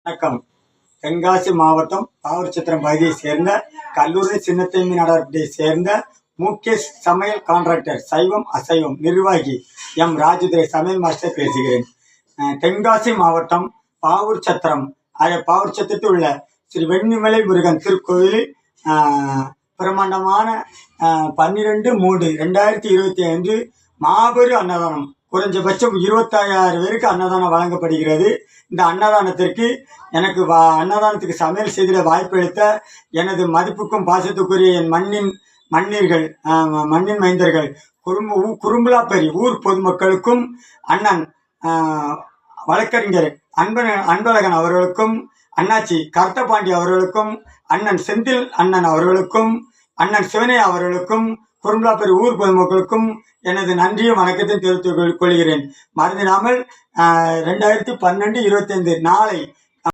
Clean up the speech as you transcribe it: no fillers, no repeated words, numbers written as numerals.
வணக்கம். தென்காசி மாவட்டம் பாவூர்சத்திரம் பகுதியை சேர்ந்த கல்லூரி சின்னத்தேமி நகரத்தை சேர்ந்த முகேஷ் சமையல் கான்ட்ராக்டர் சைவம் அசைவம் நிர்வாகி எம் ராஜதுரை சமையல் மாஸ்டர் பேசுகிறேன். தென்காசி மாவட்டம் பாவூர்சத்திரம் பாவூர்சத்திரத்தில் உள்ள ஸ்ரீ வெண்ணிமலை முருகன் திருக்கோயிலில் பிரமாண்டமான 12/3/2025 மாபெரும் அன்னதானம், குறைஞ்சபட்சம் 25,000 பேருக்கு அன்னதானம் வழங்கப்படுகிறது. இந்த அன்னதானத்திற்கு எனக்கு அன்னதானத்துக்கு சமையல் செய்திட வாய்ப்பளித்த எனது மதிப்புக்கும் பாசத்துக்குரிய என் மண்ணின் மைந்தர்கள், குறும்பலாப்பேரி ஊர் பொதுமக்களுக்கும், அண்ணன் வழக்கறிஞர் அன்பழகன் அவர்களுக்கும், அண்ணாச்சி கர்த்தபாண்டி அவர்களுக்கும், அண்ணன் செந்தில் அண்ணன் அவர்களுக்கும், அண்ணன் சிவனையா அவர்களுக்கும், குறும்பலாப்பேரி ஊர் பொதுமக்களுக்கும் எனது நன்றியும் வணக்கத்தையும் தெரிவித்துக் கொள்கிறேன். மறந்திடாமல் 2012/25 நாளை